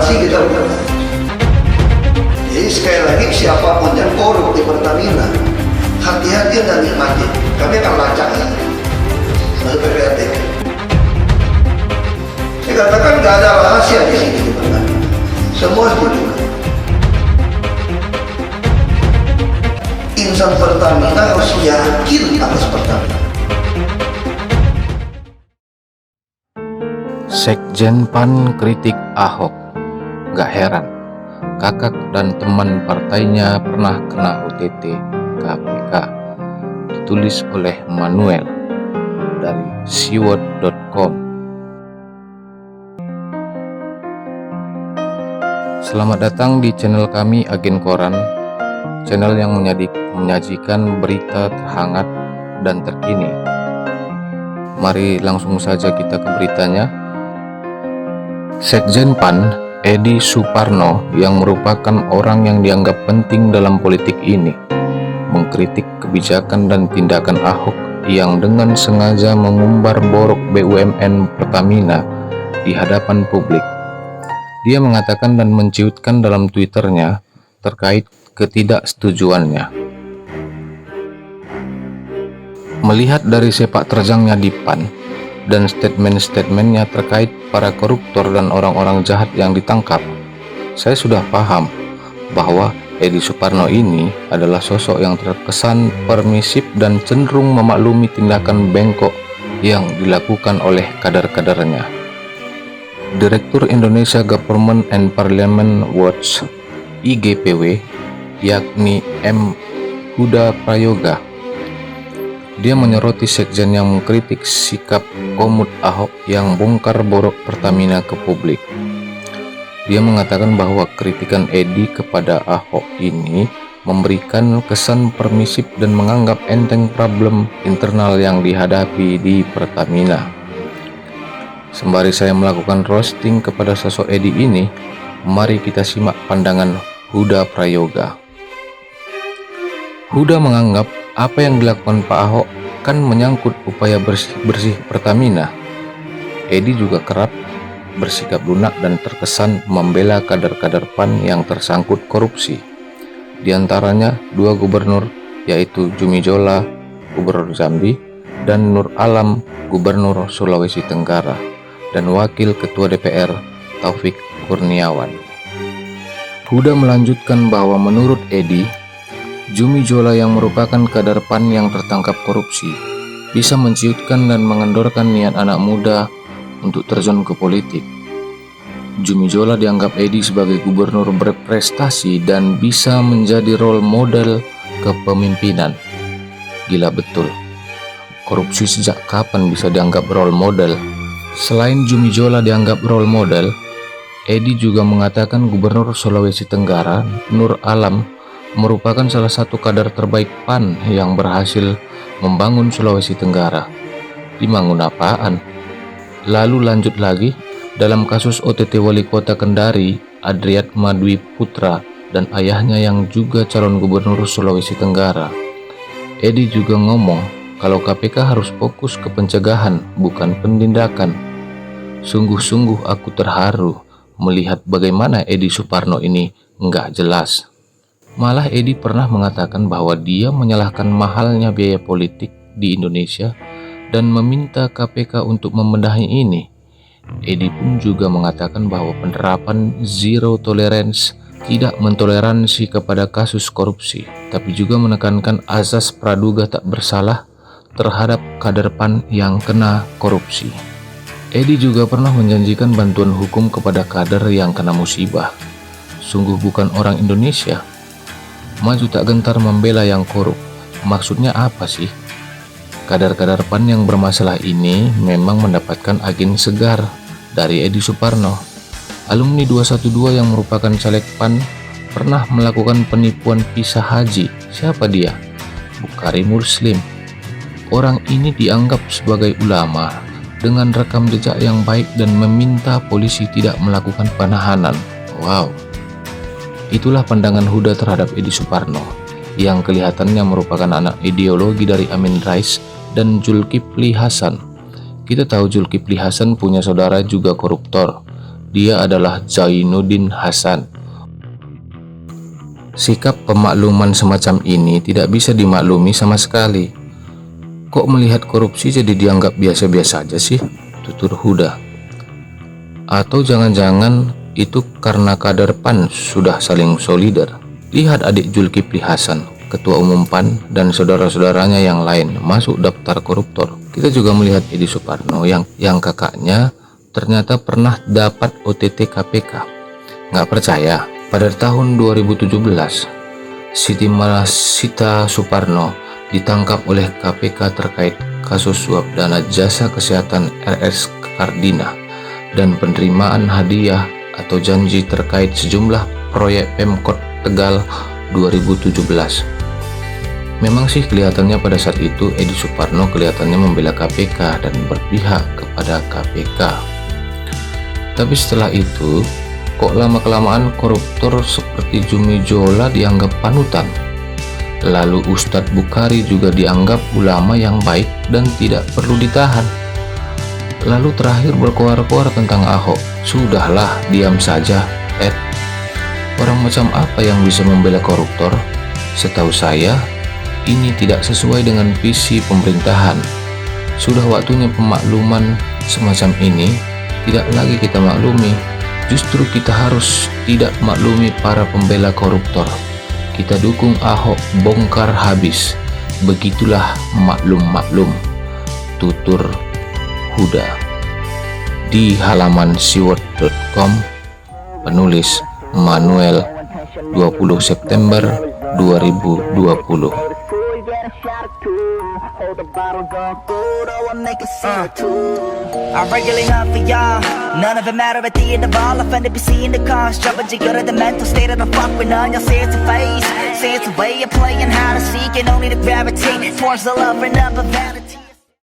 transparansi kita bukan. Jadi sekali lagi siapapun yang korup di Pertamina, hati-hati dan nikmati. Kami akan lacak ya. Lalu PPATK. Saya katakan nggak ada rahasia di sini di Pertamina. Semua dibuka. Insan Pertamina harus yakin atas Pertamina. Sekjen PAN kritik Ahok. Gak heran, kakak dan teman partainya pernah kena OTT KPK. Ditulis oleh Manuel dari siwot.com. Selamat datang di channel kami Agen Koran, channel yang menyajikan berita terhangat dan terkini. Mari langsung saja kita ke beritanya. Sekjen PAN, Edi Suparno, yang merupakan orang yang dianggap penting dalam politik ini, mengkritik kebijakan dan tindakan Ahok yang dengan sengaja mengumbar borok BUMN Pertamina di hadapan publik. Dia mengatakan dan menciutkan dalam Twitternya terkait ketidaksetujuannya. Melihat dari sepak terjangnya di PAN dan statement-statementnya terkait para koruptor dan orang-orang jahat yang ditangkap, saya sudah paham bahwa Edi Suparno ini adalah sosok yang terkesan permisif dan cenderung memaklumi tindakan bengkok yang dilakukan oleh kader-kadernya. Direktur Indonesia Government and Parliament Watch (IGPW), yakni M. Huda Prayoga, dia menyoroti sekjen yang mengkritik sikap komut Ahok yang bongkar borok Pertamina ke publik. Dia mengatakan bahwa kritikan Edi kepada Ahok ini memberikan kesan permisif dan menganggap enteng problem internal yang dihadapi di Pertamina. Sembari saya melakukan roasting kepada sosok Edi ini, mari kita simak pandangan Huda Prayoga. Huda menganggap apa yang dilakukan Pak Ahok kan menyangkut upaya bersih-bersih Pertamina. Edi juga kerap bersikap lunak dan terkesan membela kader-kader PAN yang tersangkut korupsi. Di antaranya dua gubernur, yaitu Zumi Zola, Gubernur Jambi, dan Nur Alam, Gubernur Sulawesi Tenggara, dan Wakil Ketua DPR Taufik Kurniawan. Huda melanjutkan bahwa menurut Edi, Zumi Zola yang merupakan kader PAN yang tertangkap korupsi bisa menciutkan dan mengendorkan niat anak muda untuk terjun ke politik. Zumi Zola dianggap Edi sebagai gubernur berprestasi dan bisa menjadi role model kepemimpinan. Gila betul. Korupsi sejak kapan bisa dianggap role model? Selain Zumi Zola dianggap role model, Edi juga mengatakan Gubernur Sulawesi Tenggara, Nur Alam, merupakan salah satu kader terbaik PAN yang berhasil membangun Sulawesi Tenggara. Dibangun apaan? Lalu lanjut lagi, dalam kasus OTT Wali Kota Kendari, Adriatma Dwi Putra, dan ayahnya yang juga calon gubernur Sulawesi Tenggara, Edi juga ngomong kalau KPK harus fokus ke pencegahan, bukan penindakan. Sungguh-sungguh aku terharu melihat bagaimana Edi Suparno ini nggak jelas. Malah Edi pernah mengatakan bahwa dia menyalahkan mahalnya biaya politik di Indonesia dan meminta KPK untuk membenahi ini. Edi pun juga mengatakan bahwa penerapan zero tolerance tidak mentoleransi kepada kasus korupsi, tapi juga menekankan azas praduga tak bersalah terhadap kader PAN yang kena korupsi. Edi juga pernah menjanjikan bantuan hukum kepada kader yang kena musibah. Sungguh bukan orang Indonesia. Maju tak gentar membela yang korup. Maksudnya apa sih? Kader-kader PAN yang bermasalah ini memang mendapatkan angin segar dari Edi Suparno. Alumni 212 yang merupakan caleg PAN pernah melakukan penipuan visa haji. Siapa dia? Bukhari Muslim. Orang ini dianggap sebagai ulama dengan rekam jejak yang baik dan meminta polisi tidak melakukan penahanan. Wow. Itulah pandangan Huda terhadap Edi Suparno, yang kelihatannya merupakan anak ideologi dari Amin Rais dan Zulkifli Hasan. Kita tahu Zulkifli Hasan punya saudara juga koruptor, dia adalah Zainuddin Hasan. Sikap pemakluman semacam ini tidak bisa dimaklumi sama sekali. Kok melihat korupsi jadi dianggap biasa-biasa aja sih? Tutur Huda. Atau jangan-jangan itu karena kader PAN sudah saling solider. Lihat adik Zulkifli Hasan, Ketua Umum PAN, dan saudara-saudaranya yang lain masuk daftar koruptor. Kita juga melihat Edi Suparno yang kakaknya ternyata pernah dapat OTT KPK. Nggak percaya? Pada tahun 2017, Siti Malasita Suparno ditangkap oleh KPK terkait kasus suap dana jasa kesehatan RS Kardina dan penerimaan hadiah atau janji terkait sejumlah proyek Pemkot Tegal 2017. Memang sih kelihatannya pada saat itu Edi Suparno kelihatannya membela KPK dan berpihak kepada KPK. Tapi setelah itu, kok lama-kelamaan koruptor seperti Zumi Zola dianggap panutan. Lalu Ustadz Bukhari juga dianggap ulama yang baik dan tidak perlu ditahan. Lalu terakhir berkoar-koar tentang Ahok. Sudahlah, diam saja, Ed. Orang macam apa yang bisa membela koruptor? Setahu saya, ini tidak sesuai dengan visi pemerintahan. Sudah waktunya pemakluman semacam ini tidak lagi kita maklumi. Justru kita harus tidak maklumi para pembela koruptor. Kita dukung Ahok bongkar habis. Begitulah maklum-maklum. Tutur Huda. Di halaman siwot.com, penulis Manuel, 20 September 2020. I'm regularly up for y'all. None of it matter at the end of all. Offended be seeing the cause. Jumping to the mental state of the fuck with none. Y'all say it's a phase. Say it's a way of playing how to seek and only to gravitate towards the love and of vanity.